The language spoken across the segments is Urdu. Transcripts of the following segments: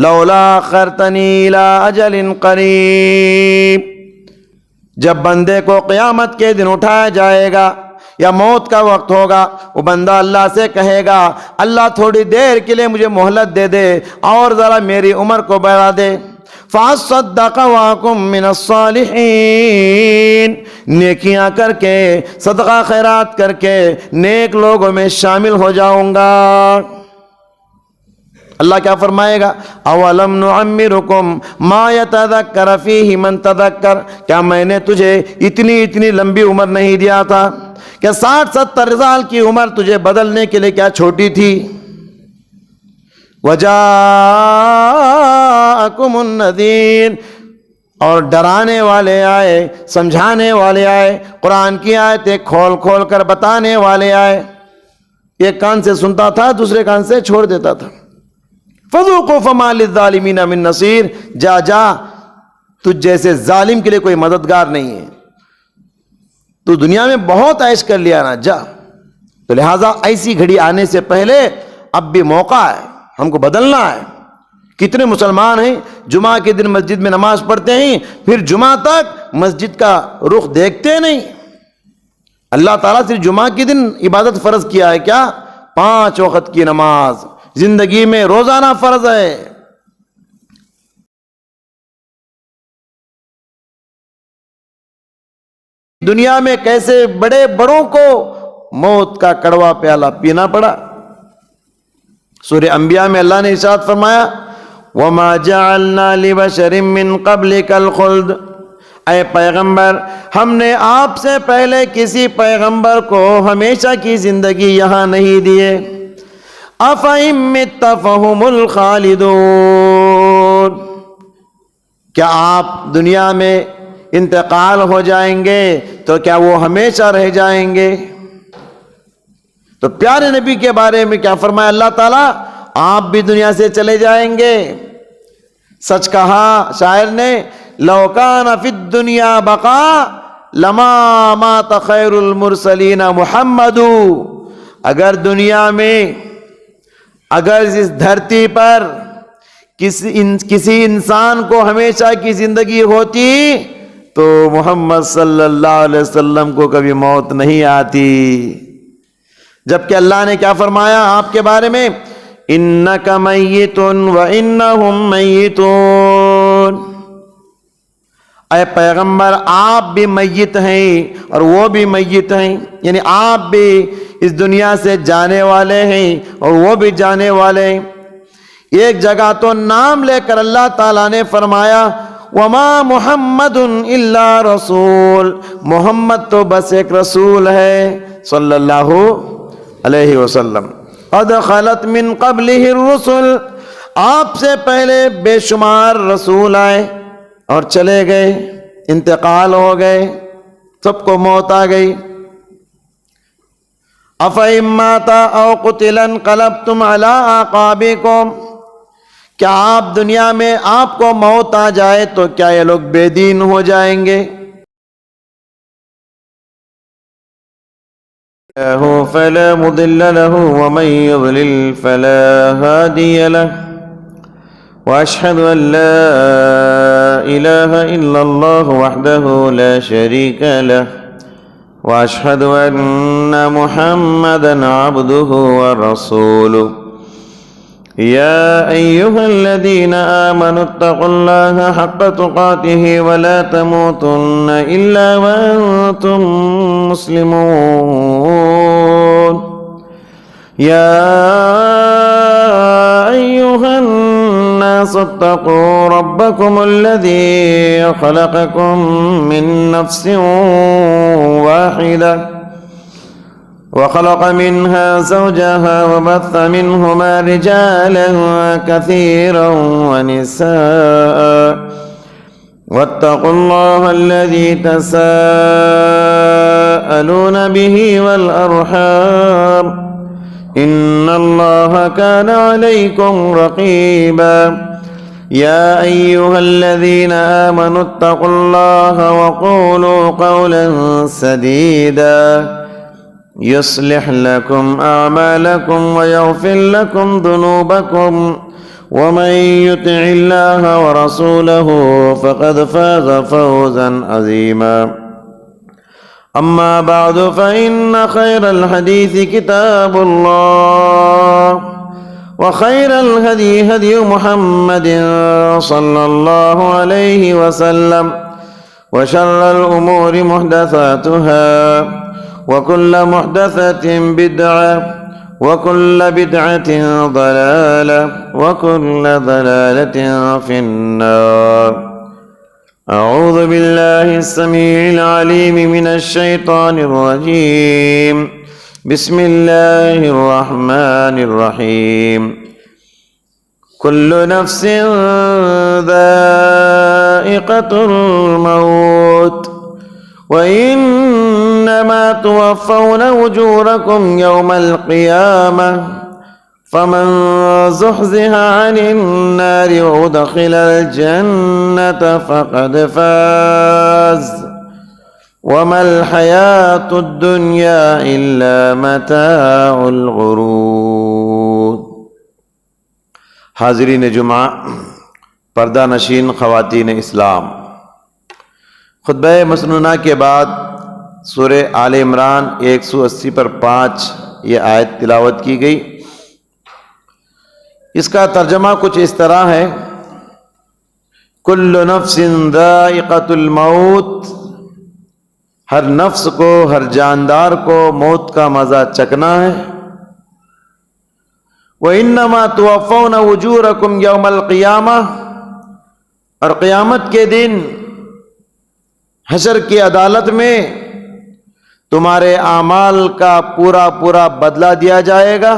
لولا اخرتنی الی اجل قریب، جب بندے کو قیامت کے دن اٹھایا جائے گا یا موت کا وقت ہوگا، وہ بندہ اللہ سے کہے گا اللہ تھوڑی دیر کے لیے مجھے مہلت دے دے اور ذرا میری عمر کو بڑھا دے، فَأَصَّدَّقَ وَأَكُن مِّنَ الصَّالِحِينَ، نیکیاں کر کے صدقہ خیرات کر کے نیک لوگوں میں شامل ہو جاؤں گا۔ اللہ کیا فرمائے گا؟ اولم نعمرکم ما یتذکر فیہ من تذکر، کیا میں نے تجھے اتنی لمبی عمر نہیں دیا تھا؟ کیا 60-70 سال کی عمر تجھے بدلنے کے لیے کیا چھوٹی تھی؟ وجاءکم النذیر، اور ڈرانے والے آئے، سمجھانے والے آئے، قرآن کی آیتیں کھول کھول کر بتانے والے آئے۔ ایک کان سے سنتا تھا، دوسرے کان سے چھوڑ دیتا تھا۔ فَذُوقُوا فَمَا لِلظَّالِمِينَ مِن نَصِيرٍ، جا تجھ جیسے ظالم کے لیے کوئی مددگار نہیں ہے۔ تو دنیا میں بہت عیش کر لیا نا، جا۔ تو لہٰذا ایسی گھڑی آنے سے پہلے اب بھی موقع ہے، ہم کو بدلنا ہے۔ کتنے مسلمان ہیں جمعہ کے دن مسجد میں نماز پڑھتے ہیں، پھر جمعہ تک مسجد کا رخ دیکھتے نہیں۔ اللہ تعالیٰ صرف جمعہ کے دن عبادت فرض کیا ہے کیا؟ 5 وقت کی نماز زندگی میں روزانہ فرض ہے۔ دنیا میں کیسے بڑوں کو موت کا کڑوا پیالہ پینا پڑا۔ سورہ انبیاء میں اللہ نے ارشاد فرمایا وَمَا جَعَلْنَا لِبَشَرٍ مِّن قَبْلِكَ الْخُلْدَ، اے پیغمبر ہم نے آپ سے پہلے کسی پیغمبر کو ہمیشہ کی زندگی یہاں نہیں دیے۔ أَفَإِن مِّتَّ فَهُمُ الْخَالِدُونَ، کیا آپ دنیا میں انتقال ہو جائیں گے تو کیا وہ ہمیشہ رہ جائیں گے؟ تو پیارے نبی کے بارے میں کیا فرمایا اللہ تعالیٰ؟ آپ بھی دنیا سے چلے جائیں گے۔ سچ کہا شاعر نے، لو کان فی الدنیا بقا لما مات خیر المرسلین محمد، اگر دنیا میں، اگر اس دھرتی پر کسی انسان کو ہمیشہ کی زندگی ہوتی تو محمد صلی اللہ علیہ وسلم کو کبھی موت نہیں آتی۔ جبکہ اللہ نے کیا فرمایا آپ کے بارے میں؟ انک میت وانہم میتون، اے پیغمبر آپ بھی میت ہیں اور وہ بھی میت ہیں، یعنی آپ بھی اس دنیا سے جانے والے ہیں اور وہ بھی جانے والے ہیں۔ ایک جگہ تو نام لے کر اللہ تعالیٰ نے فرمایا وما محمد الا رسول، محمد تو بس ایک رسول ہے صلی اللہ علیہ وسلم۔ قد خلت من قبلہ الرسل، آپ سے پہلے بے شمار رسول آئے اور چلے گئے، انتقال ہو گئے، سب کو موت آ گئی۔ أَفَإِن مَّاتَ أَوْ قُتِلَ انقلبتم عَلَىٰ أَعْقَابِكُمْ، کیا آپ دنیا میں آپ کو موت آ جائے تو کیا یہ لوگ بے دین ہو جائیں گے؟ فلا مضل له ومن يضلل فلا هادي له واشهد ان لا اله الا الله وحده لا شريك له واشهد ان محمدا عبده ورسوله يا ايها الذين امنوا اتقوا الله حق تقاته ولا تموتن الا وانتم مسلمون يا ايها الناس اتقوا ربكم الذي خلقكم من نفس واحدة وخلق منها زوجها وبث منهما رجالا كثيرا ونساء واتقوا الله الذي تساءلون به والأرحام إن الله كان عليكم رقيبا يا أيها الذين آمنوا اتقوا الله وقولوا قولا سديدا يصلح لكم أعمالكم ويغفر لكم ذنوبكم ومن يطع الله ورسوله فقد فاز فوزا عظيما. أما بعد فإن خير الحديث كتاب الله وخير الهدي هدي محمد صلى الله عليه وسلم وشر الأمور محدثاتها وكل محدثة بدعة وكل بدعة ضلالة وكل ضلالة في النار. أعوذ بالله السميع العليم من الشيطان الرجيم. بسم الله الرحمن الرحيم. كل نفس ذائقة الموت وإنما توفون أجوركم يوم القيامة فمن زحزح عن النار وأدخل الجنة فقد فاز وما الحياة الدنيا إلا متاع الغرور. حاضرین جمعہ، پردہ نشین خواتین اسلام، خطبہ مسنونہ کے بعد سورہ آل عمران 180 پر 5 یہ آیت تلاوت کی گئی. اس کا ترجمہ کچھ اس طرح ہے: کل نفس ذائقۃ الموت، ہر نفس کو، ہر جاندار کو موت کا مزہ چکھنا ہے. وَإِنَّمَا تُوَفَّوْنَ أُجُورَكُمْ يَوْمَ الْقِيَامَةِ، اور قیامت کے دن حشر کی عدالت میں تمہارے اعمال کا پورا پورا بدلہ دیا جائے گا.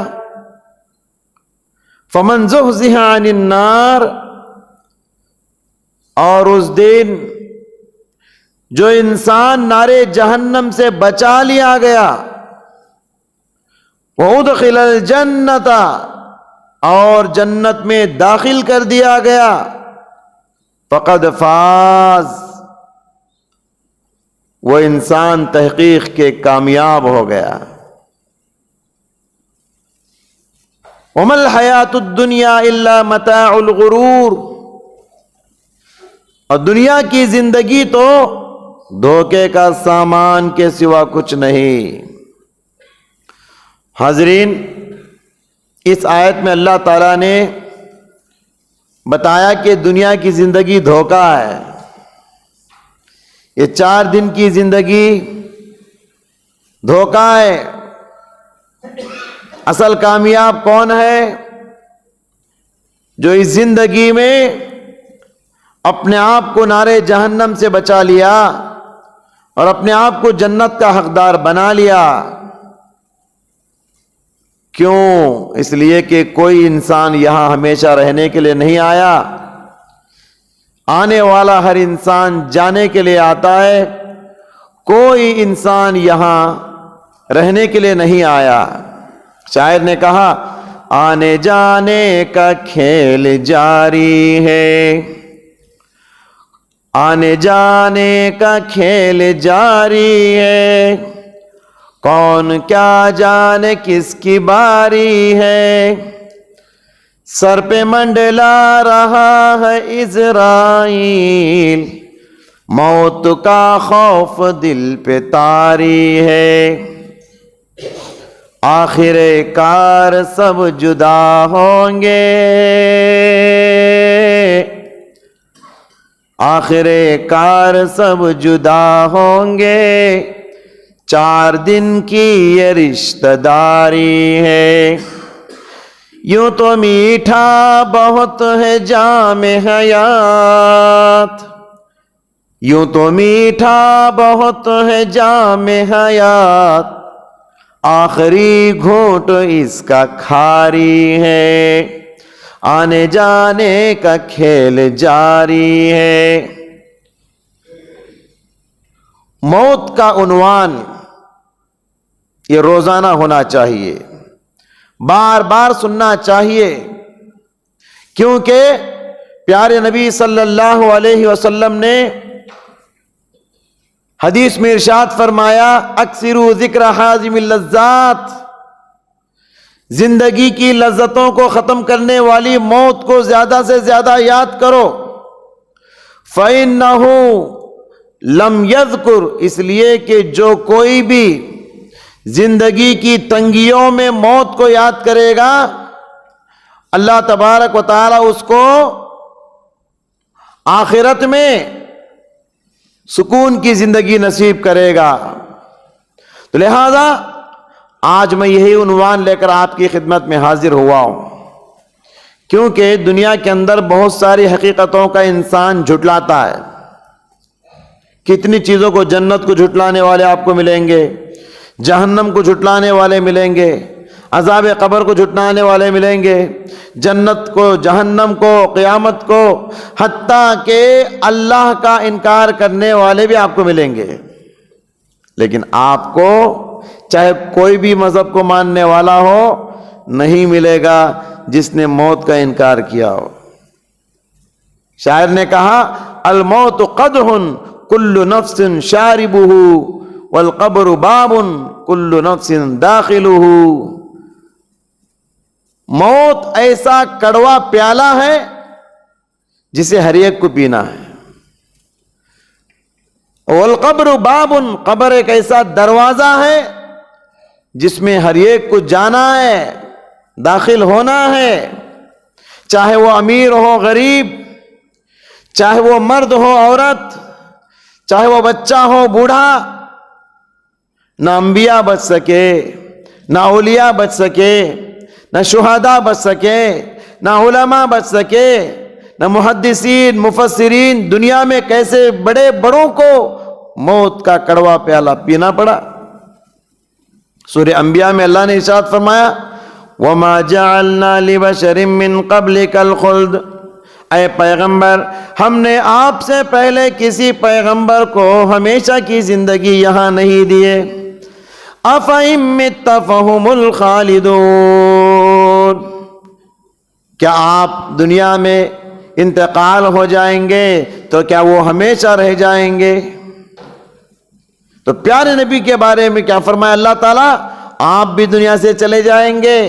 فَمَنْ زُحْزِحَ عَنِ النَّارِ، اور اس دن جو انسان نارے جہنم سے بچا لیا گیا، وَأُدْخِلَ الْجَنَّةَ، اور جنت میں داخل کر دیا گیا، فَقَدْ فَاز، وہ انسان تحقیق کے کامیاب ہو گیا. وَمَا الْحَيَاةُ الدُّنْيَا إِلَّا مَتَاعُ الْغُرُورِ، اور دنیا کی زندگی تو دھوکے کا سامان کے سوا کچھ نہیں. حاضرین، اس آیت میں اللہ تعالیٰ نے بتایا کہ دنیا کی زندگی دھوکہ ہے. یہ 4 دن کی زندگی دھوکہ ہے. اصل کامیاب کون ہے؟ جو اس زندگی میں اپنے آپ کو نارے جہنم سے بچا لیا اور اپنے آپ کو جنت کا حقدار بنا لیا. کیوں؟ اس لیے کہ کوئی انسان یہاں ہمیشہ رہنے کے لیے نہیں آیا. آنے والا ہر انسان جانے کے لیے آتا ہے. کوئی انسان یہاں رہنے کے لیے نہیں آیا. شاعر نے کہا، آنے جانے کا کھیل جاری ہے، آنے جانے کا کھیل جاری ہے، کون کیا جانے کس کی باری ہے، سر پہ منڈلا رہا ہے عزرائیل، موت کا خوف دل پہ طاری ہے، آخر کار سب جدا ہوں گے، آخر کار سب جدا ہوں گے، 4 دن کی یہ رشتہ داری ہے، یوں تو میٹھا بہت ہے جام حیات، یوں تو میٹھا بہت ہے جام حیات، آخری گھونٹ اس کا کھاری ہے، آنے جانے کا کھیل جاری ہے۔ موت کا عنوان یہ روزانہ ہونا چاہیے، بار بار سننا چاہیے، کیونکہ پیارے نبی صلی اللہ علیہ وسلم نے حدیث میں ارشاد فرمایا، اکثروا ذکر حازم اللذات، زندگی کی لذتوں کو ختم کرنے والی موت کو زیادہ سے زیادہ یاد کرو. فَإِنَّهُ لَمْ يَذْكُرْ، اس لیے کہ جو کوئی بھی زندگی کی تنگیوں میں موت کو یاد کرے گا، اللہ تبارک و تعالی اس کو آخرت میں سکون کی زندگی نصیب کرے گا. تو لہذا آج میں یہی عنوان لے کر آپ کی خدمت میں حاضر ہوا ہوں، کیونکہ دنیا کے اندر بہت ساری حقیقتوں کا انسان جھٹلاتا ہے. کتنی چیزوں کو، جنت کو جھٹلانے والے آپ کو ملیں گے، جہنم کو جھٹلانے والے ملیں گے، عذاب قبر کو جھٹلانے والے ملیں گے، جنت کو، جہنم کو، قیامت کو، حتیٰ کہ اللہ کا انکار کرنے والے بھی آپ کو ملیں گے. لیکن آپ کو چاہے کوئی بھی مذہب کو ماننے والا ہو نہیں ملے گا جس نے موت کا انکار کیا ہو. شاعر نے کہا الموت قدح کل نفس شاربہ والقبر باب کل نفس داخلہ. موت ایسا کڑوا پیالہ ہے جسے ہر ایک کو پینا ہے. والقبر باب، قبر ایک ایسا دروازہ ہے جس میں ہر ایک کو جانا ہے، داخل ہونا ہے، چاہے وہ امیر ہو غریب، چاہے وہ مرد ہو عورت، چاہے وہ بچہ ہو بوڑھا. نہ انبیاء بچ سکے، نہ اولیاء بچ سکے، نہ شہداء بچ سکے، نہ علماء بچ سکے، نہ محدثین مفسرین. دنیا میں کیسے بڑے بڑوں کو موت کا کڑوا پیالہ پینا پڑا. سورہ انبیاء میں اللہ نے ارشاد فرمایا وَمَا جَعَلْنَا لِبَشَرٍ مِّن قَبْلِكَ الْخُلْدَ، اے پیغمبر ہم نے آپ سے پہلے کسی پیغمبر کو ہمیشہ کی زندگی یہاں نہیں دیے. أَفَإِن مِّتَّ فَهُمُ الْخَالِدُونَ، کیا آپ دنیا میں انتقال ہو جائیں گے تو کیا وہ ہمیشہ رہ جائیں گے؟ تو پیارے نبی کے بارے میں کیا فرمایا اللہ تعالیٰ؟ آپ بھی دنیا سے چلے جائیں گے.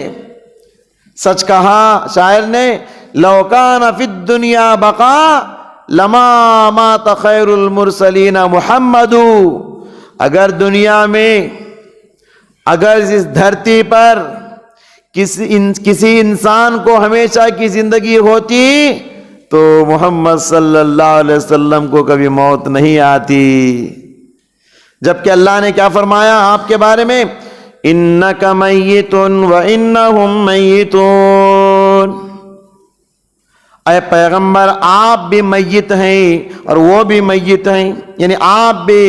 سچ کہا شاعر نے لو کان فی الدنیا بقا لما مات خیر المرسلین محمد. اگر دنیا میں، اگر اس دھرتی پر کسی انسان کو ہمیشہ کی زندگی ہوتی تو محمد صلی اللہ علیہ وسلم کو کبھی موت نہیں آتی. جبکہ اللہ نے کیا فرمایا آپ کے بارے میں انک میت وانہم میتون، اے پیغمبر آپ بھی میت ہیں اور وہ بھی میت ہیں، یعنی آپ بھی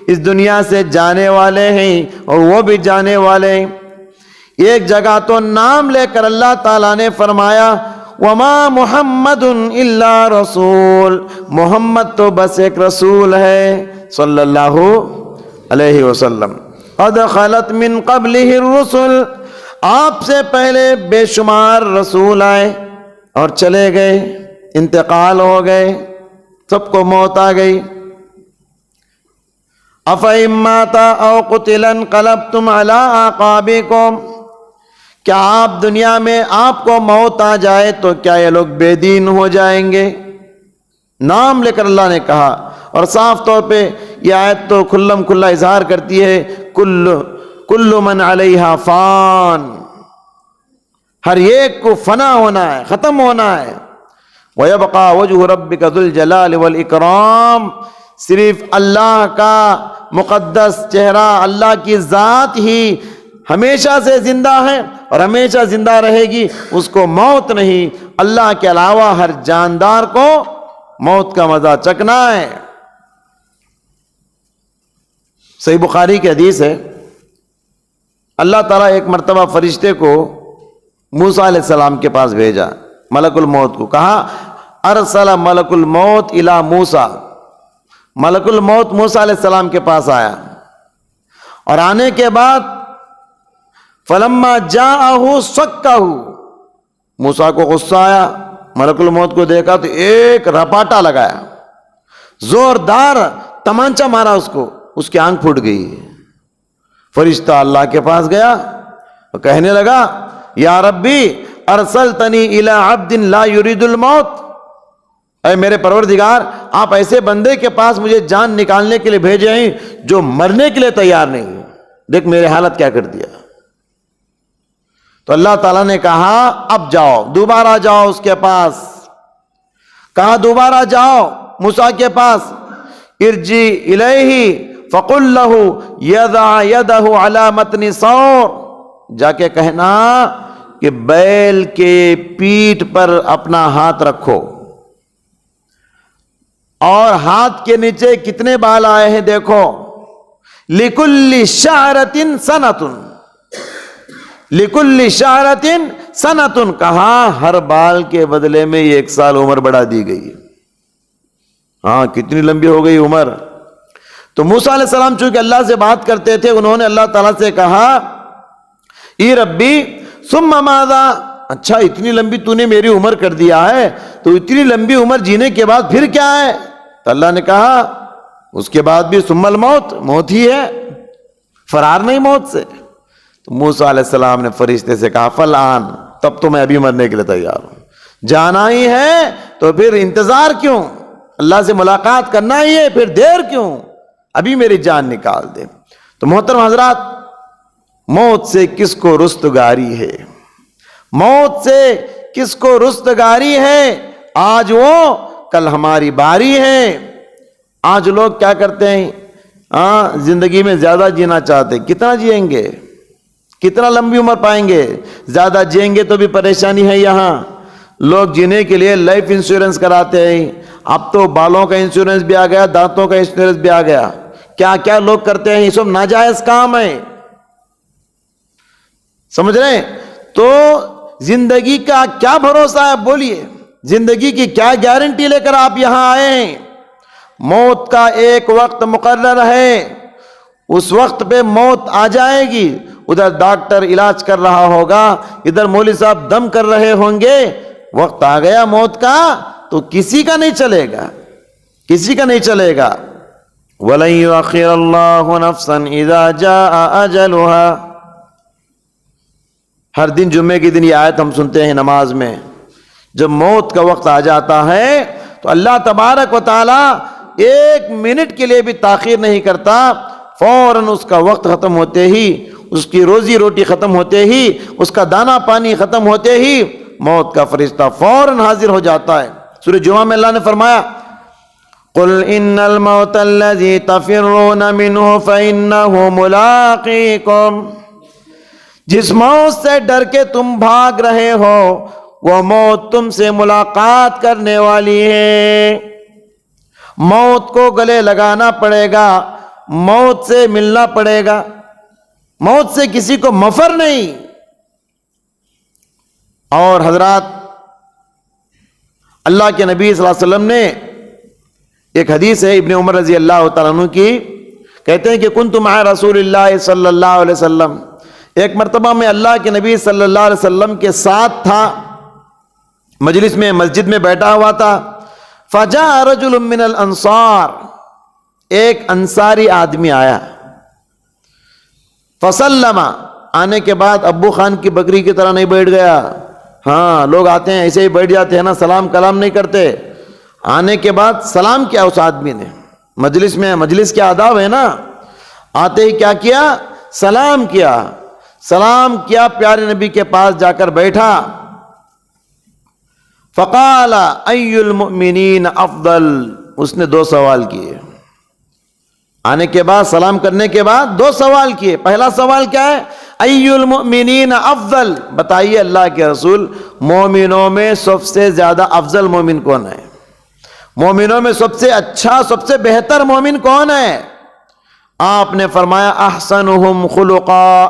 اس دنیا سے جانے والے ہیں اور وہ بھی جانے والے ہیں. ایک جگہ تو نام لے کر اللہ تعالیٰ نے فرمایا وما محمد الا رسول، محمد تو بس ایک رسول ہے صلی اللہ علیہ وسلم. قد خلت من قبلہ الرسل، آپ سے پہلے بے شمار رسول آئے اور چلے گئے، انتقال ہو گئے، سب کو موت آ گئی. أَفَإِن مَّاتَ أَوْ قُتِلَ انقلبتم عَلَىٰ أَعْقَابِكُمْ، کیا آپ دنیا میں آپ کو موت آ جائے تو کیا یہ لوگ بے دین ہو جائیں گے؟ نام لے کر اللہ نے کہا. اور صاف طور پہ یہ آیت تو کھلم کھلا اظہار کرتی ہے کل من علیہا فان، ہر ایک کو فنا ہونا ہے، ختم ہونا ہے. وَيَبْقَى وَجْهُ رَبِّكَ ذُو الْجَلَالِ وَالْإِكْرَامِ، صرف اللہ کا مقدس چہرہ، اللہ کی ذات ہی ہمیشہ سے زندہ ہے اور ہمیشہ زندہ رہے گی، اس کو موت نہیں. اللہ کے علاوہ ہر جاندار کو موت کا مزہ چکھنا ہے. صحیح بخاری کی حدیث ہے اللہ تعالیٰ ایک مرتبہ فرشتے کو موسیٰ علیہ السلام کے پاس بھیجا، ملک الموت کو. کہا ارسل ملک الموت الی موسیٰ، ملک الموت موسیٰ علیہ السلام کے پاس آیا اور آنے کے بعد فلما جاءہ سکہ، موسیٰ کو غصہ آیا، ملک الموت کو دیکھا تو ایک رپاٹا لگایا، زوردار تمانچہ مارا اس کو، اس کی آنکھ پھوٹ گئی. فرشتہ اللہ کے پاس گیا اور کہنے لگا یا ربی ارسلتنی الی عبد لا یرید الموت، اے میرے پروردگار آپ ایسے بندے کے پاس مجھے جان نکالنے کے لیے بھیجے ہیں جو مرنے کے لیے تیار نہیں۔ دیکھ میرے حالت کیا کر دیا۔ تو اللہ تعالیٰ نے کہا اب جاؤ، دوبارہ جاؤ اس کے پاس۔ کہا دوبارہ جاؤ موسیٰ کے پاس، ارجی الیہ فقل لہ یضع یدہ علی متن ثور، جا کے کہنا کہ بیل کے پیٹھ پر اپنا ہاتھ رکھو، اور ہاتھ کے نیچے کتنے بال آئے ہیں دیکھو، لِكُلِّ شَعْرَةٍ سَنَةٌ، لِكُلِّ شَعْرَةٍ سَنَةٌ، کہا ہر بال کے بدلے میں 1 سال عمر بڑھا دی گئی۔ ہاں کتنی لمبی ہو گئی عمر۔ تو موسیٰ علیہ السلام چونکہ اللہ سے بات کرتے تھے، انہوں نے اللہ تعالیٰ سے کہا ای ربی ثم ماذا، اچھا اتنی لمبی تو نے میری عمر کر دیا ہے، تو اتنی لمبی عمر جینے کے بعد پھر کیا ہے؟ تو اللہ نے کہا اس کے بعد بھی ثم الموت، موت ہی ہے، فرار نہیں موت سے۔ تو موسیٰ علیہ السلام نے فرشتے سے کہا فالآن، تب تو میں ابھی مرنے کے لیے تیار ہوں، جانا ہی ہے تو پھر انتظار کیوں، اللہ سے ملاقات کرنا ہی ہے، پھر دیر کیوں، ابھی میری جان نکال دے۔ تو محترم حضرات، موت سے کس کو رستگاری ہے، موت سے کس کو رستگاری ہے؟ آج وہ، کل ہماری باری ہے۔ آج لوگ کیا کرتے ہیں، زندگی میں زیادہ جینا چاہتے، کتنا جئیں گے، کتنا لمبی عمر پائیں گے؟ زیادہ جئیں گے تو بھی پریشانی ہے۔ یہاں لوگ جینے کے لیے لائف انشورنس کراتے ہیں، اب تو بالوں کا انشورنس بھی آ گیا، دانتوں کا انشورنس بھی آ گیا، کیا کیا لوگ کرتے ہیں، یہ سب ناجائز کام ہے، سمجھ رہے ہیں؟ تو زندگی کا کیا بھروسہ ہے، بولیے، زندگی کی کیا گارنٹی لے کر آپ یہاں آئے ہیں؟ موت کا ایک وقت مقرر ہے، اس وقت پہ موت آ جائے گی، ادھر ڈاکٹر علاج کر رہا ہوگا، ادھر مولوی صاحب دم کر رہے ہوں گے، وقت آ گیا موت کا تو کسی کا نہیں چلے گا، کسی کا نہیں چلے گا۔ وَلَن يُؤَخِّرَ اللَّهُ نَفْسًا إِذَا جَاءَ أَجَلُهَا۔ ہر دن جمعے کے دن یہ آیت ہم سنتے ہیں نماز میں، جب موت کا وقت آ جاتا ہے تو اللہ تبارک و تعالی 1 منٹ کے لیے بھی تاخیر نہیں کرتا، فوراً اس کا وقت ختم ہوتے ہی، اس کی روزی روٹی ختم ہوتے ہی، اس کا دانا پانی ختم ہوتے ہی موت کا فرشتہ فوراً حاضر ہو جاتا ہے۔ سورہ جمعہ میں اللہ نے فرمایا قُلْ إِنَّ الْمَوْتَ الَّذِي تَفِرُّونَ مِنْهُ فَإِنَّهُ مُلَاقِيكُمْ، جس موت سے ڈر کے تم بھاگ رہے ہو وہ موت تم سے ملاقات کرنے والی ہے۔ موت کو گلے لگانا پڑے گا، موت سے ملنا پڑے گا، موت سے کسی کو مفر نہیں۔ اور حضرات، اللہ کے نبی صلی اللہ علیہ وسلم نے، ایک حدیث ہے ابن عمر رضی اللہ تعالیٰ عنہ کی، کہتے ہیں کہ کنت مع رسول اللہ صلی اللہ علیہ وسلم، ایک مرتبہ میں اللہ کے نبی صلی اللہ علیہ وسلم کے ساتھ تھا، مجلس میں، مسجد میں بیٹھا ہوا تھا۔ فجاء رجل من الانصار، ایک انصاری آدمی آیا، فسلم، آنے کے بعد ابو خان کی بکری کی طرح نہیں بیٹھ گیا، ہاں لوگ آتے ہیں ایسے ہی بیٹھ جاتے ہیں نا، سلام کلام نہیں کرتے، آنے کے بعد سلام کیا اس آدمی نے، مجلس میں، مجلس کے آداب ہے نا، آتے ہی کیا کیا، سلام کیا، سلام کیا، پیارے نبی کے پاس جا کر بیٹھا۔ فقال ای المؤمنین افضل، اس نے 2 سوال کیے، آنے کے بعد سلام کرنے کے بعد 2 سوال کیے۔ پہلا سوال کیا ہے، ای المؤمنین افضل، بتائیے اللہ کے رسول مومنوں میں سب سے زیادہ افضل مومن کون ہے، مومنوں میں سب سے اچھا، سب سے بہتر مومن کون ہے؟ آپ نے فرمایا احسنہم خلقا،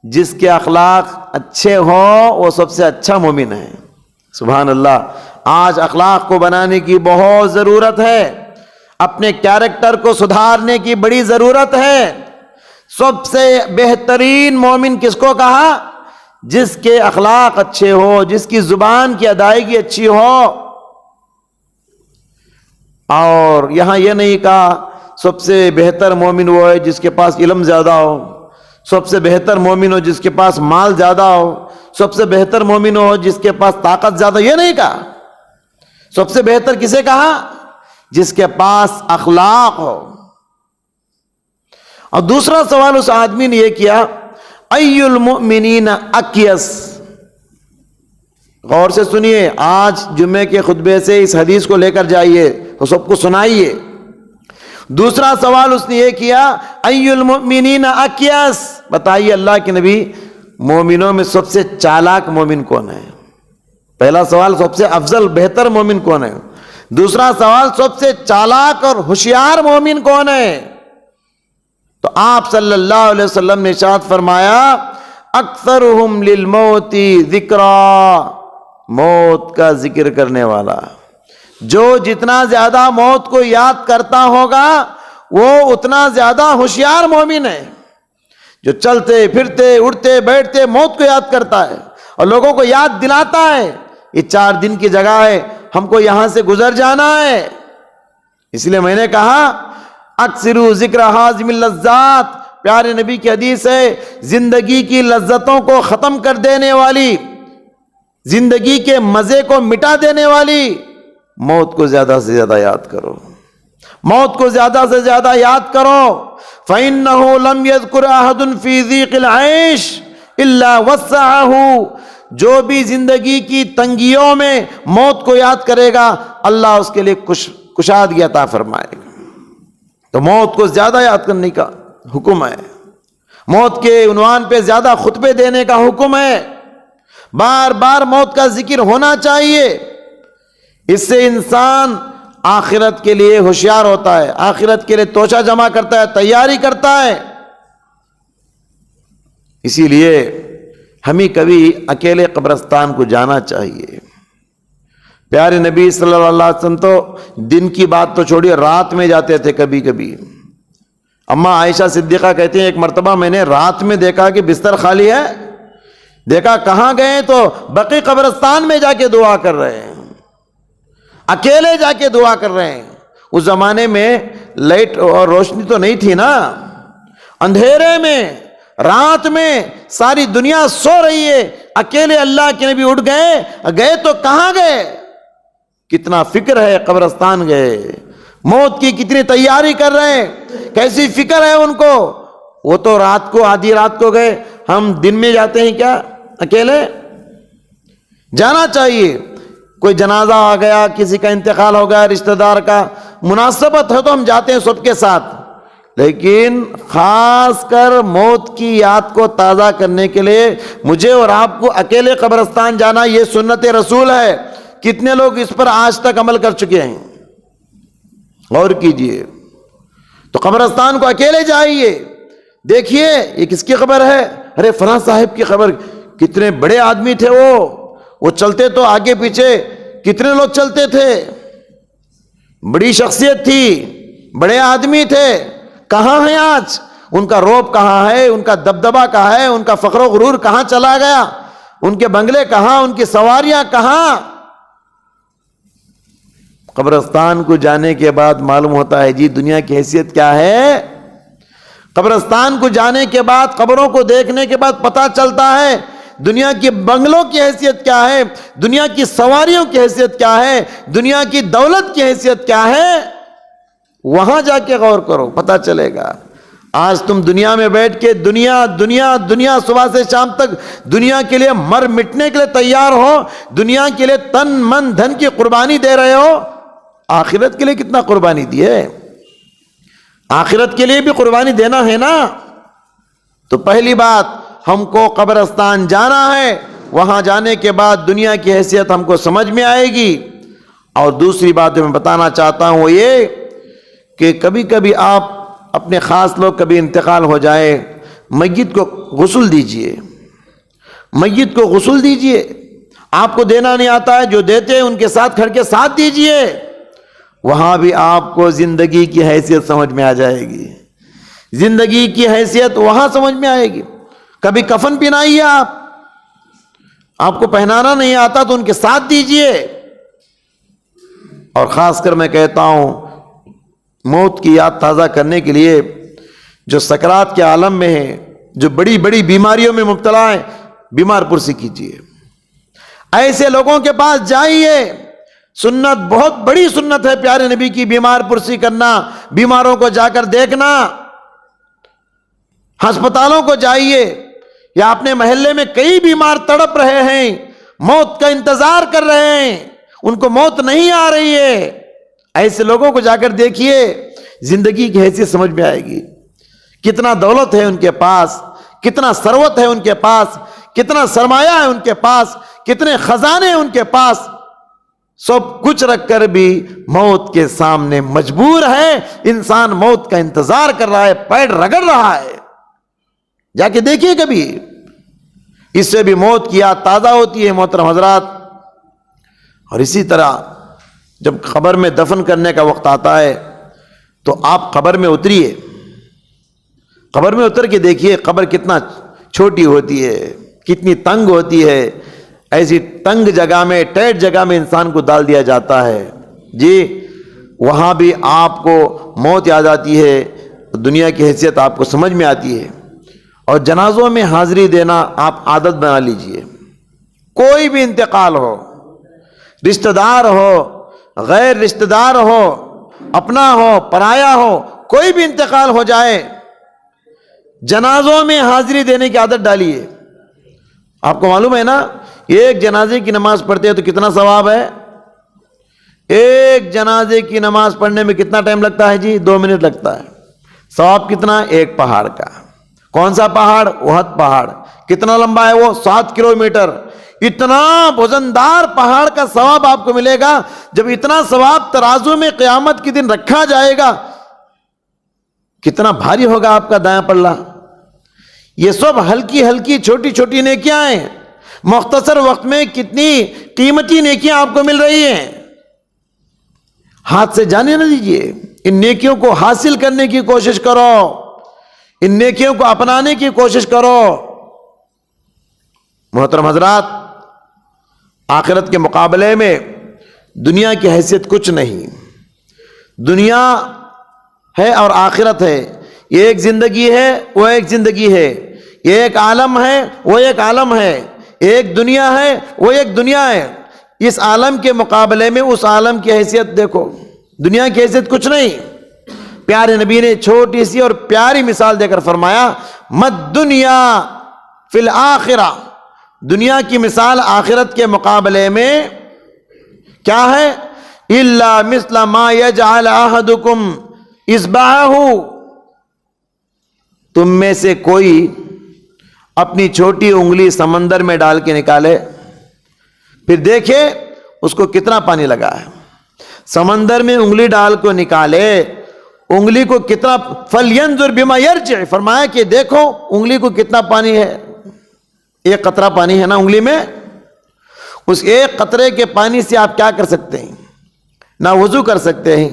جس کے اخلاق اچھے ہوں وہ سب سے اچھا مومن ہے۔ سبحان اللہ، آج اخلاق کو بنانے کی بہت ضرورت ہے، اپنے کیریکٹر کو سدھارنے کی بڑی ضرورت ہے۔ سب سے بہترین مومن کس کو کہا؟ جس کے اخلاق اچھے ہو، جس کی زبان کی ادائیگی اچھی ہو، اور یہاں یہ نہیں کہا سب سے بہتر مومن وہ ہے جس کے پاس علم زیادہ ہو، سب سے بہتر مومن ہو جس کے پاس مال زیادہ ہو، سب سے بہتر مومن ہو جس کے پاس طاقت زیادہ، یہ نہیں کہا۔ سب سے بہتر کسے کہا؟ جس کے پاس اخلاق ہو۔ اور دوسرا سوال اس آدمی نے یہ کیا، ای المؤمنین اکیس۔ غور سے سنیے، آج جمعے کے خطبے سے اس حدیث کو لے کر جائیے تو سب کو سنائیے۔ دوسرا سوال اس نے یہ کیا، ای المؤمنین اکیس، بتائیے اللہ کے نبی مومنوں میں سب سے چالاک مومن کون ہے؟ پہلا سوال سب سے افضل بہتر مومن کون ہے؟ دوسرا سوال سب سے چالاک اور ہوشیار مومن کون ہے؟ تو آپ صلی اللہ علیہ وسلم نے ارشاد فرمایا، اکثرہم للموت ذکرا، موت کا ذکر کرنے والا۔ جو جتنا زیادہ موت کو یاد کرتا ہوگا وہ اتنا زیادہ ہوشیار مومن ہے۔ جو چلتے پھرتے اٹھتے بیٹھتے موت کو یاد کرتا ہے اور لوگوں کو یاد دلاتا ہے، یہ 4 دن کی جگہ ہے، ہم کو یہاں سے گزر جانا ہے۔ اس لیے میں نے کہا اکثروا ذکر حازم اللذات، پیارے نبی کی حدیث ہے، زندگی کی لذتوں کو ختم کر دینے والی، زندگی کے مزے کو مٹا دینے والی موت کو زیادہ سے زیادہ یاد کرو، موت کو زیادہ سے زیادہ یاد کرو۔ فَإِنَّهُ لَمْ يَذْكُرْ أَحَدٌ فِي ضِيقِ الْعَيْشِ إِلَّا وَسَّعَهُ، جو بھی زندگی کی تنگیوں میں موت کو یاد کرے گا اللہ اس کے لیے کشادگی عطا فرمائے گا۔ تو موت کو زیادہ یاد کرنے کا حکم ہے، موت کے عنوان پہ زیادہ خطبے دینے کا حکم ہے، بار بار موت کا ذکر ہونا چاہیے۔ اس سے انسان آخرت کے لیے ہوشیار ہوتا ہے، آخرت کے لیے توشہ جمع کرتا ہے، تیاری کرتا ہے۔ اسی لیے ہمیں کبھی اکیلے قبرستان کو جانا چاہیے۔ پیارے نبی صلی اللہ علیہ وسلم تو دن کی بات تو چھوڑیے، رات میں جاتے تھے کبھی کبھی۔ اما عائشہ صدیقہ کہتے ہیں ایک مرتبہ میں نے رات میں دیکھا کہ بستر خالی ہے، دیکھا کہاں گئے تو بقی قبرستان میں جا کے دعا کر رہے ہیں، اکیلے جا کے دعا کر رہے ہیں۔ اس زمانے میں لائٹ اور روشنی تو نہیں تھی نا، اندھیرے میں رات میں ساری دنیا سو رہی ہے، اکیلے اللہ کے نبی اٹھ گئے تو کہاں گئے؟ کتنا فکر ہے، قبرستان گئے، موت کی کتنی تیاری کر رہے ہیں، کیسی فکر ہے ان کو۔ وہ تو رات کو آدھی رات کو گئے، ہم دن میں جاتے ہیں کیا اکیلے؟ جانا چاہیے۔ کوئی جنازہ آ گیا، کسی کا انتقال ہو گیا، رشتہ دار کا، مناسبت ہے تو ہم جاتے ہیں سب کے ساتھ، لیکن خاص کر موت کی یاد کو تازہ کرنے کے لیے مجھے اور آپ کو اکیلے قبرستان جانا یہ سنت رسول ہے۔ کتنے لوگ اس پر آج تک عمل کر چکے ہیں؟ غور کیجئے۔ تو قبرستان کو اکیلے جائیے، دیکھیے یہ کس کی خبر ہے، ارے فلاں صاحب کی خبر، کتنے بڑے آدمی تھے وہ چلتے تو آگے پیچھے کتنے لوگ چلتے تھے، بڑی شخصیت تھی، بڑے آدمی تھے، کہاں ہیں آج؟ ان کا روب کہاں ہے، ان کا دبدبہ کہاں ہے، ان کا فخر و غرور کہاں چلا گیا، ان کے بنگلے کہاں، ان کی سواریاں کہاں؟ قبرستان کو جانے کے بعد معلوم ہوتا ہے جی دنیا کی حیثیت کیا ہے۔ قبرستان کو جانے کے بعد، قبروں کو دیکھنے کے بعد پتہ چلتا ہے دنیا کی بنگلوں کی حیثیت کیا ہے، دنیا کی سواریوں کی حیثیت کیا ہے، دنیا کی دولت کی حیثیت کیا ہے۔ وہاں جا کے غور کرو، پتہ چلے گا۔ آج تم دنیا میں بیٹھ کے دنیا دنیا دنیا صبح سے شام تک دنیا کے لیے مر مٹنے کے لیے تیار ہو، دنیا کے لیے تن من دھن کی قربانی دے رہے ہو، آخرت کے لیے کتنا قربانی دی ہے؟ آخرت کے لیے بھی قربانی دینا ہے نا۔ تو پہلی بات ہم کو قبرستان جانا ہے، وہاں جانے کے بعد دنیا کی حیثیت ہم کو سمجھ میں آئے گی۔ اور دوسری بات جو میں بتانا چاہتا ہوں وہ یہ کہ کبھی کبھی آپ اپنے خاص لوگ کبھی انتقال ہو جائے، میت کو غسل دیجئے، میت کو غسل دیجئے۔ آپ کو دینا نہیں آتا ہے، جو دیتے ہیں ان کے ساتھ کھڑ کے ساتھ دیجئے، وہاں بھی آپ کو زندگی کی حیثیت سمجھ میں آ جائے گی، زندگی کی حیثیت وہاں سمجھ میں آئے گی۔ کبھی کفن پہنائیے، آپ کو پہنانا نہیں آتا تو ان کے ساتھ دیجئے۔ اور خاص کر میں کہتا ہوں موت کی یاد تازہ کرنے کے لیے جو سکرات کے عالم میں ہے جو بڑی بڑی بیماریوں میں مبتلا ہے، بیمار پرسی کیجیے، ایسے لوگوں کے پاس جائیے۔ سنت بہت بڑی سنت ہے پیارے نبی کی، بیمار پرسی کرنا، بیماروں کو جا کر دیکھنا۔ ہسپتالوں کو جائیے، یا اپنے محلے میں کئی بیمار تڑپ رہے ہیں، موت کا انتظار کر رہے ہیں، ان کو موت نہیں آ رہی ہے، ایسے لوگوں کو جا کر دیکھیے، زندگی کی حیثیت سمجھ میں آئے گی۔ کتنا دولت ہے ان کے پاس، کتنا ثروت ہے ان کے پاس، کتنا سرمایہ ہے ان کے پاس، کتنے خزانے ہیں ان کے پاس، سب کچھ رکھ کر بھی موت کے سامنے مجبور ہے۔ انسان موت کا انتظار کر رہا ہے، پیڑ رگڑ رہا ہے۔ جا کے دیکھیے کبھی، اس سے بھی موت کی یاد تازہ ہوتی ہے محترم حضرات۔ اور اسی طرح جب قبر میں دفن کرنے کا وقت آتا ہے تو آپ قبر میں اتریے، قبر میں اتر کے دیکھیے قبر کتنا چھوٹی ہوتی ہے، کتنی تنگ ہوتی ہے۔ ایسی تنگ جگہ میں، ٹیٹ جگہ میں انسان کو ڈال دیا جاتا ہے، جی وہاں بھی آپ کو موت یاد آتی ہے، دنیا کی حیثیت آپ کو سمجھ میں آتی ہے۔ اور جنازوں میں حاضری دینا آپ عادت بنا لیجئے۔ کوئی بھی انتقال ہو، رشتہ دار ہو، غیر رشتہ دار ہو، اپنا ہو، پرایا ہو، کوئی بھی انتقال ہو جائے، جنازوں میں حاضری دینے کی عادت ڈالیے۔ آپ کو معلوم ہے نا، ایک جنازے کی نماز پڑھتے ہیں تو کتنا ثواب ہے؟ ایک جنازے کی نماز پڑھنے میں کتنا ٹائم لگتا ہے جی؟ 2 منٹ لگتا ہے۔ ثواب کتنا؟ ایک پہاڑ کا۔ کون سا پہاڑ؟ احد پہاڑ۔ کتنا لمبا ہے وہ؟ 7 کلومیٹر۔ اتنا وزندار پہاڑ کا ثواب آپ کو ملے گا۔ جب اتنا ثواب ترازو میں قیامت کے دن رکھا جائے گا، کتنا بھاری ہوگا آپ کا دایاں پلہ۔ یہ سب ہلکی ہلکی چھوٹی چھوٹی نیکیاں ہیں، مختصر وقت میں کتنی قیمتی نیکیاں آپ کو مل رہی ہیں، ہاتھ سے جانے نہ دیجیے۔ ان نیکیوں کو حاصل کرنے کی کوشش کرو، ان نیکیوں کو اپنانے کی کوشش کرو۔ محترم حضرات، آخرت کے مقابلے میں دنیا کی حیثیت کچھ نہیں۔ دنیا ہے اور آخرت ہے، یہ ایک زندگی ہے، وہ ایک زندگی ہے، یہ ایک عالم ہے، وہ ایک عالم ہے، ایک دنیا ہے، وہ ایک دنیا ہے۔ اس عالم کے مقابلے میں اس عالم کی حیثیت دیکھو، دنیا کی حیثیت کچھ نہیں۔ پیارے نبی نے چھوٹی سی اور پیاری مثال دے کر فرمایا، مد دنیا فی الآخرہ، دنیا کی مثال آخرت کے مقابلے میں کیا ہے؟ الا مثل ما یجعل احدکم اصبعہ، تم میں سے کوئی اپنی چھوٹی انگلی سمندر میں ڈال کے نکالے، پھر دیکھے اس کو کتنا پانی لگا ہے۔ سمندر میں انگلی ڈال کو نکالے، انگلی کو کتنا، فَلْيَنْظُرْ بِمَا يَرْجِعُ، فرمایا کہ دیکھو انگلی کو کتنا پانی ہے۔ ایک قطرہ پانی ہے نا انگلی میں، اس ایک قطرے کے پانی سے آپ کیا کر سکتے ہیں؟ نہ وضو کر سکتے ہیں،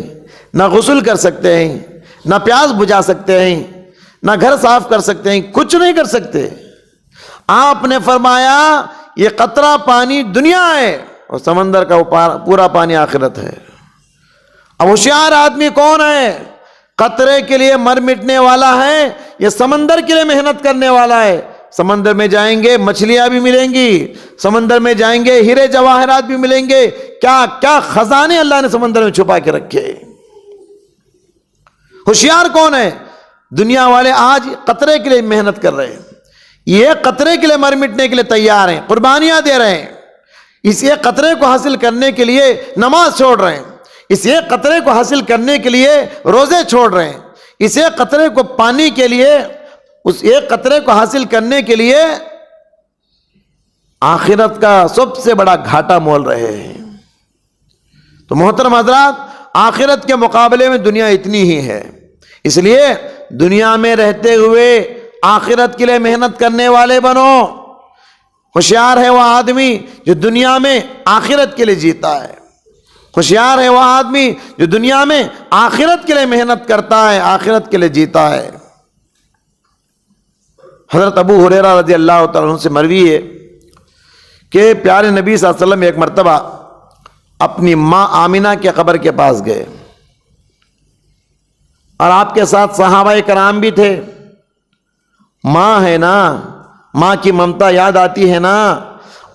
نہ غسل کر سکتے ہیں، نہ پیاس بجھا سکتے ہیں، نہ گھر صاف کر سکتے ہیں، کچھ نہیں کر سکتے۔ آپ نے فرمایا یہ قطرہ پانی دنیا ہے اور سمندر کا پورا پانی آخرت ہے۔ اب ہوشیار آدمی کون ہے؟ قطرے کے لیے مر مٹنے والا ہے یا سمندر کے لیے محنت کرنے والا ہے؟ سمندر میں جائیں گے مچھلیاں بھی ملیں گی، سمندر میں جائیں گے ہیرے جواہرات بھی ملیں گے، کیا کیا خزانے اللہ نے سمندر میں چھپا کے رکھے۔ ہوشیار کون ہے؟ دنیا والے آج قطرے کے لیے محنت کر رہے ہیں، یہ قطرے کے لیے مر مٹنے کے لیے تیار ہیں، قربانیاں دے رہے ہیں، اس ایک قطرے کو حاصل کرنے کے لیے نماز چھوڑ رہے ہیں، اس ایک قطرے کو حاصل کرنے کے لیے روزے چھوڑ رہے ہیں، اس ایک قطرے کو پانی کے لیے، اس ایک قطرے کو حاصل کرنے کے لیے آخرت کا سب سے بڑا گھاٹا مول رہے ہیں۔ تو محترم حضرات، آخرت کے مقابلے میں دنیا اتنی ہی ہے، اس لیے دنیا میں رہتے ہوئے آخرت کے لیے محنت کرنے والے بنو۔ ہوشیار ہے وہ آدمی جو دنیا میں آخرت کے لیے جیتا ہے، ہوشیار ہے وہ آدمی جو دنیا میں آخرت کے لیے محنت کرتا ہے، آخرت کے لیے جیتا ہے۔ حضرت ابو ہریرہ رضی اللہ تعالیٰ عنہ سے مروی ہے کہ پیارے نبی صلی اللہ علیہ وسلم ایک مرتبہ اپنی ماں آمنہ کے قبر کے پاس گئے اور آپ کے ساتھ صحابہ کرام بھی تھے۔ ماں ہے نا، ماں کی ممتا یاد آتی ہے نا.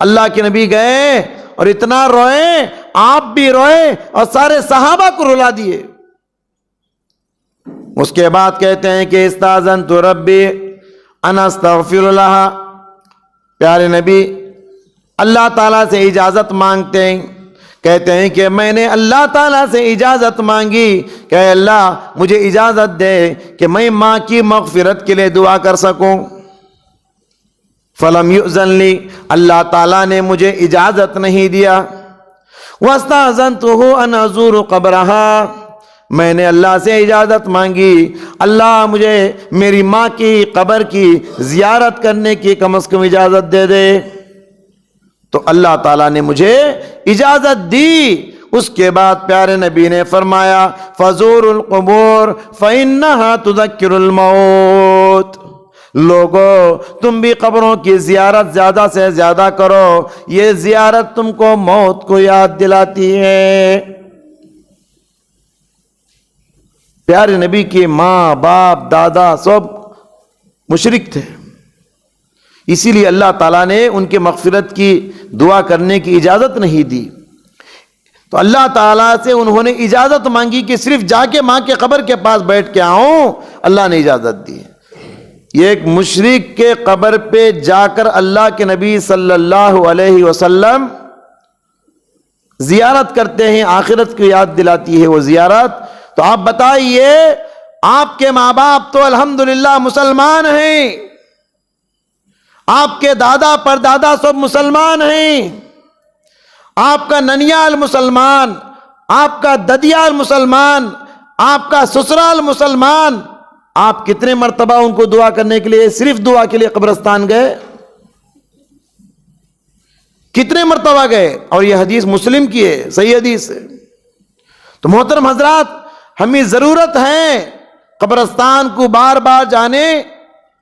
اللہ کے نبی گئے اور اتنا روئے، آپ بھی روئے اور سارے صحابہ کو رلا دیے. اس کے بعد کہتے ہیں کہ استاذنت ربی ان استغفر لها. پیارے نبی اللہ تعالیٰ سے اجازت مانگتے ہیں، کہتے ہیں کہ میں نے اللہ تعالیٰ سے اجازت مانگی کہ اے اللہ مجھے اجازت دے کہ میں ماں کی مغفرت کے لیے دعا کر سکوں. فلم یؤذن لی، اللہ تعالیٰ نے مجھے اجازت نہیں دیا. واستأذنته ان ازور قبرها، میں نے اللہ سے اجازت مانگی، اللہ مجھے میری ماں کی قبر کی زیارت کرنے کی کم از کم اجازت دے دے. تو اللہ تعالیٰ نے مجھے اجازت دی. اس کے بعد پیارے نبی نے فرمایا فزوروا القبور فإنها تذکر الموت. لوگو تم بھی قبروں کی زیارت زیادہ سے زیادہ کرو، یہ زیارت تم کو موت کو یاد دلاتی ہے. پیارے نبی کے ماں باپ دادا سب مشرک تھے، اسی لیے اللہ تعالیٰ نے ان کے مغفرت کی دعا کرنے کی اجازت نہیں دی. تو اللہ تعالیٰ سے انہوں نے اجازت مانگی کہ صرف جا کے ماں کے قبر کے پاس بیٹھ کے آؤں، اللہ نے اجازت دی. یہ ایک مشرک کے قبر پہ جا کر اللہ کے نبی صلی اللہ علیہ وسلم زیارت کرتے ہیں، آخرت کی یاد دلاتی ہے وہ زیارت. تو آپ بتائیے، آپ کے ماں باپ تو الحمدللہ مسلمان ہیں، آپ کے دادا پردادا سب مسلمان ہیں، آپ کا ننیال مسلمان، آپ کا ددیال مسلمان، آپ کا سسرال مسلمان، آپ کتنے مرتبہ ان کو دعا کرنے کے لیے، صرف دعا کے لیے قبرستان گئے؟ کتنے مرتبہ گئے؟ اور یہ حدیث مسلم کی ہے، صحیح حدیث ہے. تو محترم حضرات، ہمیں ضرورت ہے قبرستان کو بار بار جانے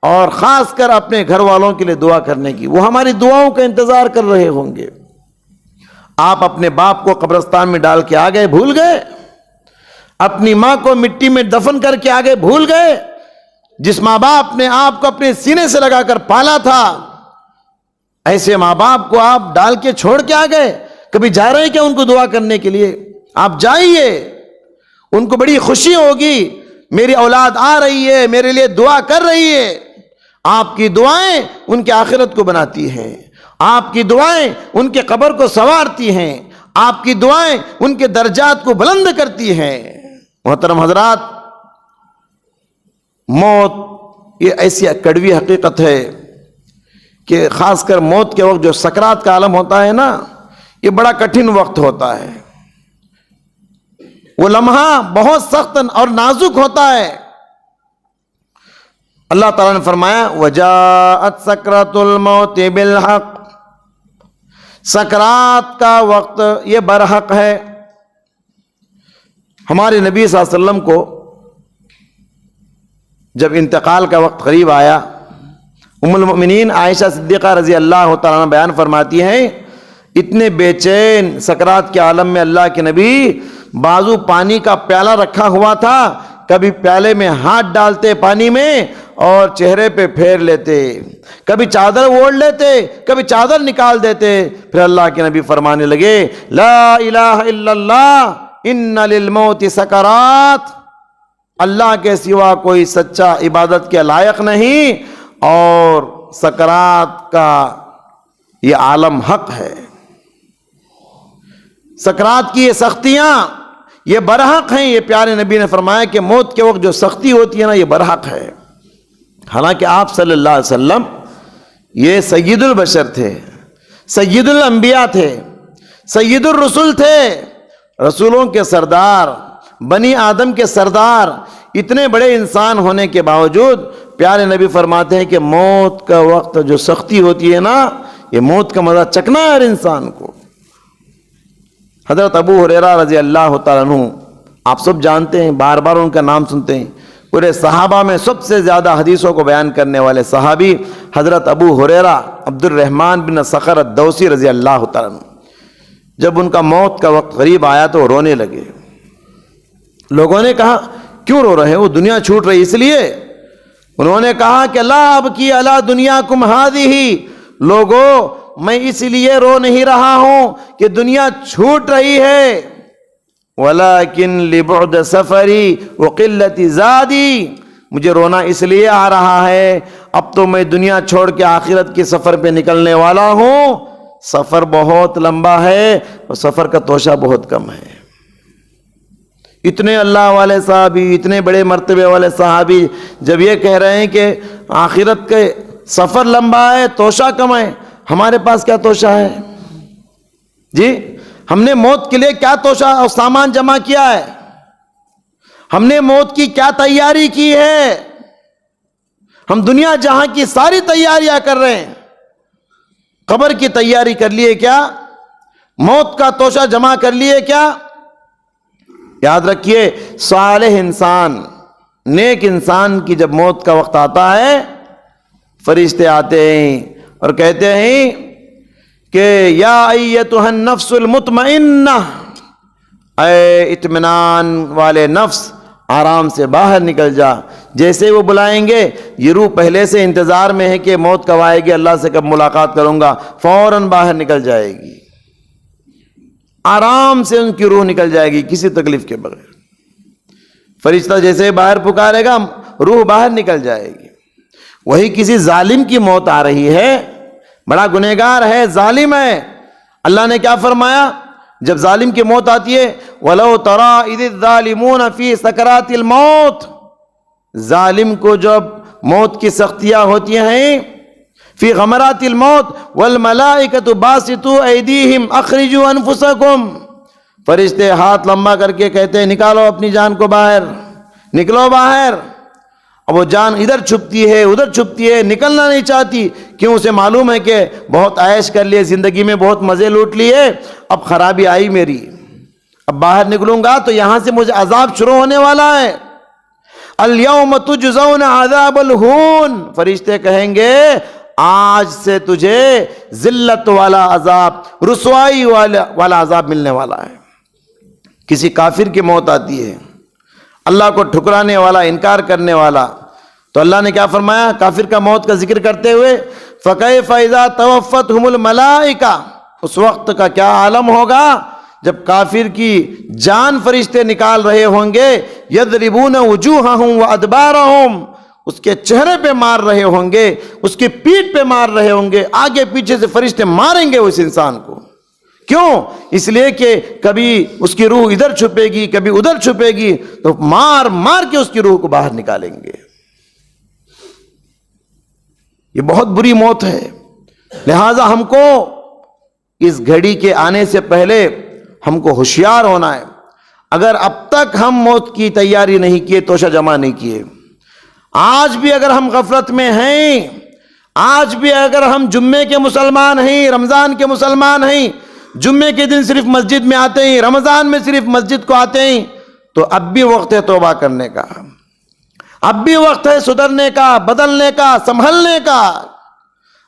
اور خاص کر اپنے گھر والوں کے لیے دعا کرنے کی. وہ ہماری دعاؤں کا انتظار کر رہے ہوں گے. آپ اپنے باپ کو قبرستان میں ڈال کے آ گئے، بھول گئے؟ اپنی ماں کو مٹی میں دفن کر کے آگے بھول گئے؟ جس ماں باپ نے آپ کو اپنے سینے سے لگا کر پالا تھا، ایسے ماں باپ کو آپ ڈال کے چھوڑ کے آ گئے. کبھی جا رہے ہیں کیا ان کو دعا کرنے کے لیے؟ آپ جائیے، ان کو بڑی خوشی ہوگی، میری اولاد آ رہی ہے، میرے لیے دعا کر رہی ہے. آپ کی دعائیں ان کی آخرت کو بناتی ہیں، آپ کی دعائیں ان کے قبر کو سنوارتی ہیں، آپ کی دعائیں ان کے درجات کو بلند کرتی ہیں. محترم حضرات، موت یہ ایسی کڑوی حقیقت ہے کہ خاص کر موت کے وقت جو سکرات کا عالم ہوتا ہے نا، یہ بڑا کٹھن وقت ہوتا ہے. وہ لمحہ بہت سخت اور نازک ہوتا ہے. اللہ تعالیٰ نے فرمایا وَجَاءَتْ سَكْرَةُ الْمَوْتِ بِالْحَقِّ، سکرات کا وقت یہ برحق ہے. ہمارے نبی صلی اللہ علیہ وسلم کو جب انتقال کا وقت قریب آیا، ام المؤمنین عائشہ صدیقہ رضی اللہ تعالیٰ عنہ بیان فرماتی ہیں، اتنے بے چین سکرات کے عالم میں اللہ کے نبی، بازو پانی کا پیالہ رکھا ہوا تھا، کبھی پیالے میں ہاتھ ڈالتے پانی میں اور چہرے پہ پھیر لیتے، کبھی چادر اوڑھ لیتے، کبھی چادر نکال دیتے. پھر اللہ کے نبی فرمانے لگے لا الہ الا اللہ ان للموت سکرات، اللہ کے سوا کوئی سچا عبادت کے لائق نہیں، اور سکرات کا یہ عالم حق ہے. سکرات کی یہ سختیاں یہ برحق ہیں. یہ پیارے نبی نے فرمایا کہ موت کے وقت جو سختی ہوتی ہے نا، یہ برحق ہے. حالانکہ آپ صلی اللہ علیہ وسلم یہ سید البشر تھے، سید الانبیاء تھے، سید الرسل تھے، رسولوں کے سردار، بنی آدم کے سردار. اتنے بڑے انسان ہونے کے باوجود پیارے نبی فرماتے ہیں کہ موت کا وقت جو سختی ہوتی ہے نا، یہ موت کا مزہ چکنا ہے ہر انسان کو. حضرت ابو ہریرہ رضی اللہ تعالیٰ عنہ آپ سب جانتے ہیں، بار بار ان کا نام سنتے ہیں. پورے صحابہ میں سب سے زیادہ حدیثوں کو بیان کرنے والے صحابی حضرت ابو ہریرہ عبد الرحمن بن صخر الدوسی رضی اللہ تعالیٰ عنہ. جب ان کا موت کا وقت قریب آیا تو رونے لگے. لوگوں نے کہا کیوں رو رہے ہیں؟ وہ دنیا چھوٹ رہی اس لیے؟ انہوں نے کہا کہ لا ابکی علی دنیاکم ہذہ، لوگو میں اس لیے رو نہیں رہا ہوں کہ دنیا چھوٹ رہی ہے، ولیکن لبعد سفری وقلت زادی، مجھے رونا اس لیے آ رہا ہے اب تو میں دنیا چھوڑ کے آخرت کے سفر پہ نکلنے والا ہوں، سفر بہت لمبا ہے اور سفر کا توشہ بہت کم ہے۔ اتنے اللہ والے صحابی، اتنے بڑے مرتبے والے صحابی جب یہ کہہ رہے ہیں کہ آخرت کے سفر لمبا ہے، توشہ کم ہے، ہمارے پاس کیا توشہ ہے؟ جی ہم نے موت کے لیے کیا توشہ اور سامان جمع کیا ہے؟ ہم نے موت کی کیا تیاری کی ہے؟ ہم دنیا جہاں کی ساری تیاریاں کر رہے ہیں، قبر کی تیاری کر لیے کیا؟ موت کا توشہ جمع کر لیے کیا؟ یاد رکھیے، صالح انسان، نیک انسان کی جب موت کا وقت آتا ہے، فرشتے آتے ہیں اور کہتے ہیں کہ یا ایتھا النفس المطمئنہ، اے اطمینان والے نفس، آرام سے باہر نکل جا۔ جیسے وہ بلائیں گے، یہ روح پہلے سے انتظار میں ہے کہ موت کب آئے گی، اللہ سے کب ملاقات کروں گا، فوراً باہر نکل جائے گی، آرام سے ان کی روح نکل جائے گی کسی تکلیف کے بغیر۔ فرشتہ جیسے باہر پکارے گا، روح باہر نکل جائے گی۔ وہی کسی ظالم کی موت آ رہی ہے، بڑا گنہگار ہے، ظالم ہے، اللہ نے کیا فرمایا جب ظالم کی موت آتی ہے؟ وَلَوْ تَرَىٰ إِذِ الظَّالِمُونَ فِي سَكَرَاتِ الْمَوْتِ، ظالم کو جب موت کی سختیاں ہوتی ہیں، فی غمرات الموت والملائکۃ باسطوا ایدیہم اخرجوا انفسکم، فرشتے ہاتھ لمبا کر کے کہتے ہیں نکالو اپنی جان کو باہر، نکلو باہر۔ اب وہ جان ادھر چھپتی ہے ادھر چھپتی ہے، نکلنا نہیں چاہتی، کیوں؟ اسے معلوم ہے کہ بہت عیش کر لیے زندگی میں، بہت مزے لوٹ لیے، اب خرابی آئی میری، اب باہر نکلوں گا تو یہاں سے مجھے عذاب شروع ہونے والا ہے۔ الیوم تجزون عذاب الہون، فرشتے کہیں گے آج سے تجھے ذلت والا عذاب، رسوائی والا عذاب ملنے والا ہے۔ کسی کافر کی موت آتی ہے، اللہ کو ٹھکرانے والا، انکار کرنے والا، تو اللہ نے کیا فرمایا کافر کا موت کا ذکر کرتے ہوئے؟ فَكَيْفَ إِذَا تَوَفَّتْهُمُ الْمَلَائِكَةُ، اس وقت کا کیا عالم ہوگا جب کافر کی جان فرشتے نکال رہے ہوں گے، یضربون وجوہہم وادبارہم، اس کے چہرے پہ مار رہے ہوں گے، اس کی پیٹھ پہ مار رہے ہوں گے، آگے پیچھے سے فرشتے ماریں گے اس انسان کو۔ کیوں؟ اس لیے کہ کبھی اس کی روح ادھر چھپے گی، کبھی ادھر چھپے گی، تو مار مار کے اس کی روح کو باہر نکالیں گے۔ یہ بہت بری موت ہے، لہذا ہم کو اس گھڑی کے آنے سے پہلے ہم کو ہوشیار ہونا ہے۔ اگر اب تک ہم موت کی تیاری نہیں کیے، توشہ جمع نہیں کیے، آج بھی اگر ہم غفلت میں ہیں، آج بھی اگر ہم جمعے کے مسلمان ہیں، رمضان کے مسلمان ہیں، جمعے کے دن صرف مسجد میں آتے ہیں، رمضان میں صرف مسجد کو آتے ہیں، تو اب بھی وقت ہے توبہ کرنے کا، اب بھی وقت ہے سدھرنے کا، بدلنے کا، سنبھلنے کا۔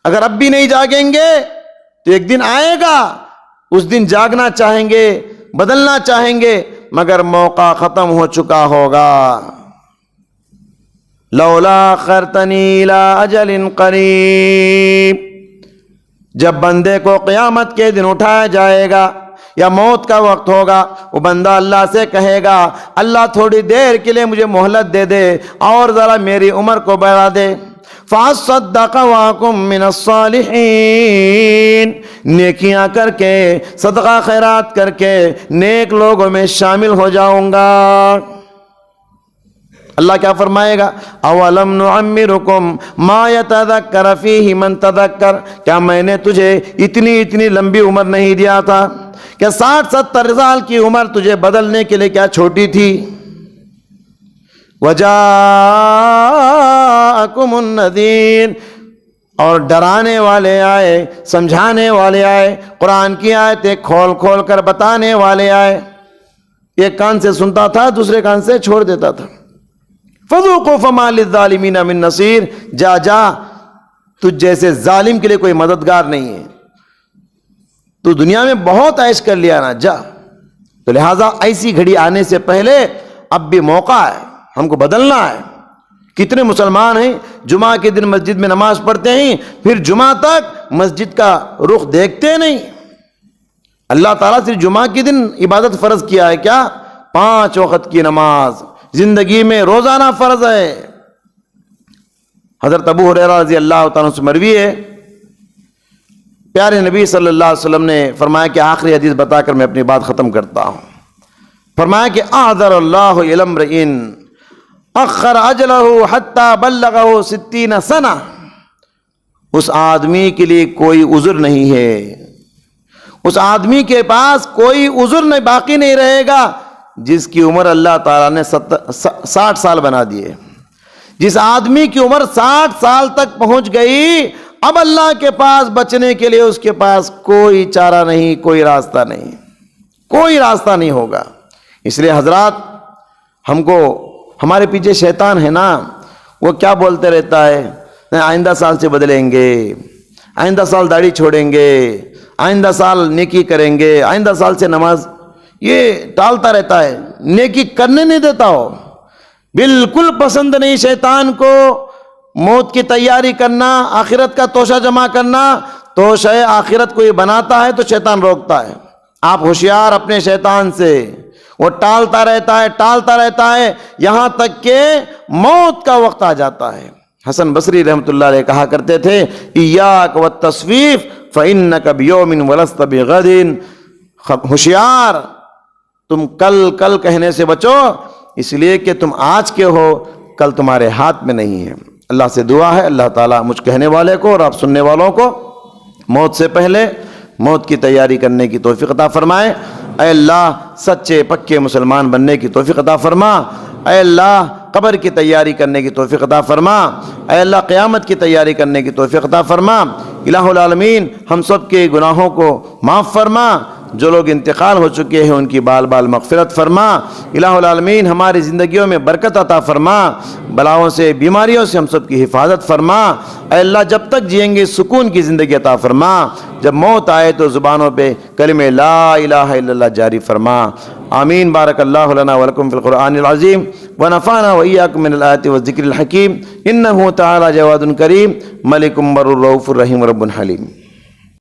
اگر اب بھی نہیں جاگیں گے تو ایک دن آئے گا، اس دن جاگنا چاہیں گے، بدلنا چاہیں گے، مگر موقع ختم ہو چکا ہوگا۔ لولا اخرتنی الی اجل قریب، جب بندے کو قیامت کے دن اٹھایا جائے گا یا موت کا وقت ہوگا، وہ بندہ اللہ سے کہے گا اللہ تھوڑی دیر کے لیے مجھے مہلت دے دے اور ذرا میری عمر کو بڑھا دے۔ فَأَصَّدَّقَ وَأَكُن مِّنَ الصَّالِحِينَ، نیکیاں کر کے، صدقہ خیرات کر کے نیک لوگوں میں شامل ہو جاؤں گا۔ اللہ کیا فرمائے گا؟ اولم نعمرکم ما یتذکر فیہ من تذکر، کیا میں نے تجھے اتنی لمبی عمر نہیں دیا تھا؟ کیا 60-70 سال کی عمر تجھے بدلنے کے لیے کیا چھوٹی تھی؟ وجاءکم النذیر، اور ڈرانے والے آئے، سمجھانے والے آئے، قرآن کی آیتیں کھول کھول کر بتانے والے آئے۔ ایک کان سے سنتا تھا، دوسرے کان سے چھوڑ دیتا تھا۔ فَذُوقُوا فَمَا لِلظَّالِمِينَ مِن نَصِيرٍ، جا جا، تجھ جیسے ظالم کے لیے کوئی مددگار نہیں ہے، تو دنیا میں بہت عیش کر لیا نا، جا۔ تو لہٰذا ایسی گھڑی آنے سے پہلے اب بھی موقع ہے، ہم کو بدلنا ہے، کتنے مسلمان ہیں جمعہ کے دن مسجد میں نماز پڑھتے ہیں، پھر جمعہ تک مسجد کا رخ دیکھتے نہیں۔ اللہ تعالیٰ صرف جمعہ کے دن عبادت فرض کیا ہے کیا؟ 5 وقت کی نماز زندگی میں روزانہ فرض ہے۔ حضرت ابو ہریرہ رضی اللہ تعالیٰ سے مروی ہے، پیارے نبی صلی اللہ علیہ وسلم نے فرمایا کہ آخری حدیث بتا کر میں اپنی بات ختم کرتا ہوں۔ فرمایا کہ اعذر اللہ الی امرئ اخر اجلہ حتی بلغہ 60 سنہ، اس آدمی کے لیے کوئی عذر نہیں ہے، اس آدمی کے پاس کوئی عذر نہیں باقی نہیں رہے گا جس کی عمر اللہ تعالیٰ نے 60 سال بنا دیے۔ جس آدمی کی عمر 60 سال تک پہنچ گئی، اب اللہ کے پاس بچنے کے لیے اس کے پاس کوئی چارہ نہیں، کوئی راستہ نہیں، کوئی راستہ نہیں ہوگا۔ اس لیے حضرات، ہم کو ہمارے پیچھے شیطان ہے نا، وہ کیا بولتے رہتا ہے، آئندہ سال سے بدلیں گے، آئندہ سال داڑھی چھوڑیں گے، آئندہ سال نیکی کریں گے، آئندہ سال سے نماز، یہ ٹالتا رہتا ہے، نیکی کرنے نہیں دیتا ہو۔ بالکل پسند نہیں شیطان کو موت کی تیاری کرنا، آخرت کا توشہ جمع کرنا۔ توشہ آخرت کو یہ بناتا ہے تو شیطان روکتا ہے۔ آپ ہوشیار اپنے شیطان سے، وہ ٹالتا رہتا ہے یہاں تک کہ موت کا وقت آ جاتا ہے۔ حسن بصری رحمۃ اللہ علیہ کہا کرتے تھے، ایاک والتصویف فإنک بیوم ولست بغد، ہوشیار، تم کل کہنے سے بچو، اس لیے کہ تم آج کے ہو، کل تمہارے ہاتھ میں نہیں ہے۔ اللہ سے دعا ہے اللہ تعالیٰ مجھ کہنے والے کو اور آپ سننے والوں کو موت سے پہلے موت کی تیاری کرنے کی توفیق عطا فرمائے۔ اے اللہ سچے پکے مسلمان بننے کی توفیق عطا فرما۔ اے اللہ قبر کی تیاری کرنے کی توفیق عطا فرما۔ اے اللہ قیامت کی تیاری کرنے کی توفیق عطا فرما۔ الہ العالمین ہم سب کے گناہوں کو معاف فرما، جو لوگ انتقال ہو چکے ہیں ان کی بال بال مغفرت فرما۔ الہ العالمین ہماری زندگیوں میں برکت عطا فرما، بلاؤں سے بیماریوں سے ہم سب کی حفاظت فرما۔ اے اللہ جب تک جئیں گے سکون کی زندگی عطا فرما، جب موت آئے تو زبانوں پہ کلمہ لا الہ الا اللہ جاری فرما۔ آمین۔ بارک اللہ لنا ولکم فی القرآن العظیم ونفعنا وإیاکم من الآیات والذکر الحکیم، انہ تعالی جواد کریم ملک بر الرؤوف الرحیم رب حلیم۔